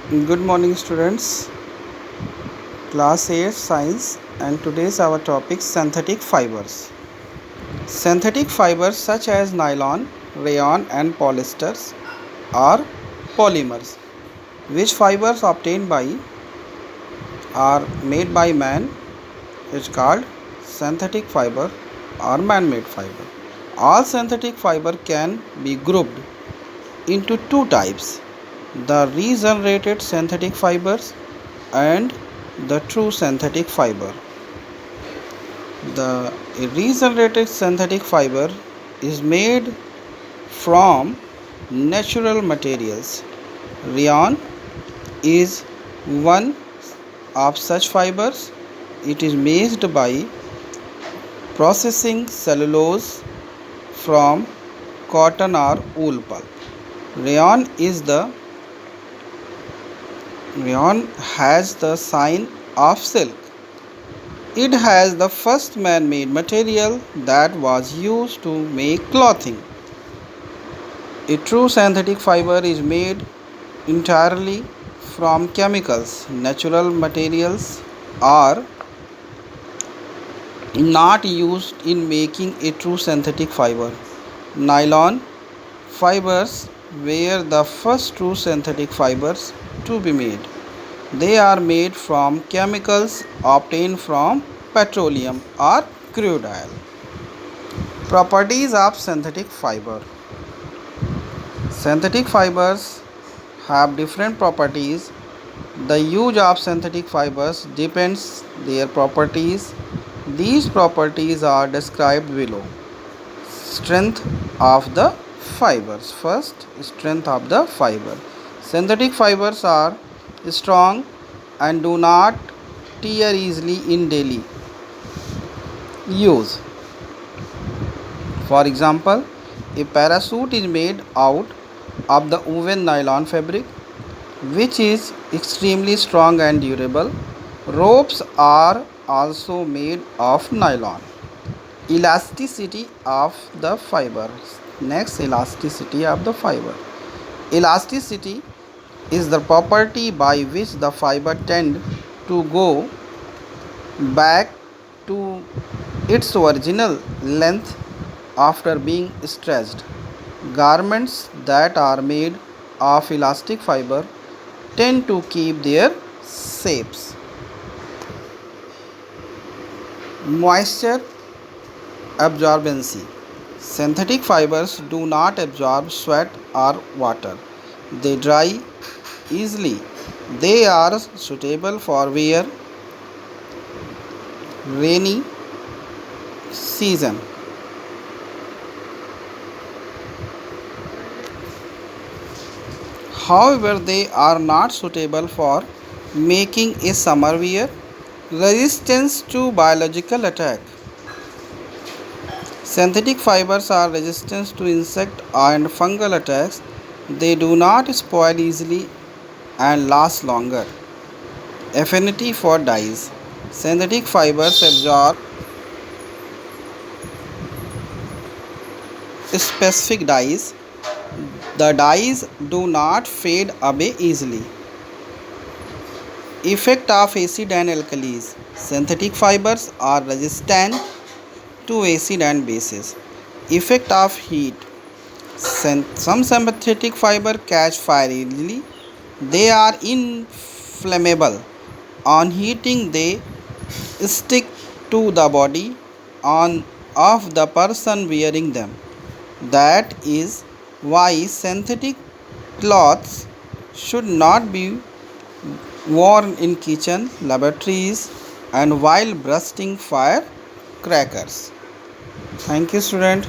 Good morning, students. Class 8 Science, and today's our topic synthetic fibers. Synthetic fibers such as nylon, rayon, and polyesters are polymers, which fibers obtained by are made by man is called synthetic fiber or man-made fiber. All synthetic fiber can be grouped into two types: the regenerated synthetic fibers and the true synthetic fiber. The regenerated synthetic fiber is made from natural materials. Rayon is one of such fibers. It is made by processing cellulose from cotton or wool pulp. Rayon has the sign of silk. It has the first man-made material that was used to make clothing. A true synthetic fiber is made entirely from chemicals. Natural materials are not used in making a true synthetic fiber. Nylon fibers were the first true synthetic fibers to be made. They are made from chemicals obtained from petroleum or crude oil. Properties of synthetic fiber. Synthetic fibers have different properties. The use of synthetic fibers depends their properties. These properties are described below. Strength of the fibers. First, strength of the fiber. Synthetic fibers are strong and do not tear easily in daily use. For example, a parachute is made out of the woven nylon fabric, which is extremely strong and durable. Ropes are also made of nylon. Elasticity of the fiber. Next, elasticity of the fiber. Elasticity is the property by which the fiber tend to go back to its original length after being stretched. Garments that are made of elastic fiber tend to keep their shapes. Moisture absorbency. Synthetic fibers do not absorb sweat or water. They dry easily. They are suitable for wear rainy season. However, they are not suitable for making a summer wear. Resistance to biological attack. Synthetic fibers are resistant to insect and fungal attacks. They do not spoil easily and last longer. Affinity for dyes. Synthetic fibers absorb specific dyes. The dyes do not fade away easily. Effect of acid and alkalis. Synthetic fibers are resistant to acid and bases. Effect of heat. Some synthetic fiber catch fire easily. They are inflammable. On heating, they stick to the body of the person wearing them. That is why synthetic cloths should not be worn in kitchen, laboratories, and while bursting firecrackers. Thank you, student.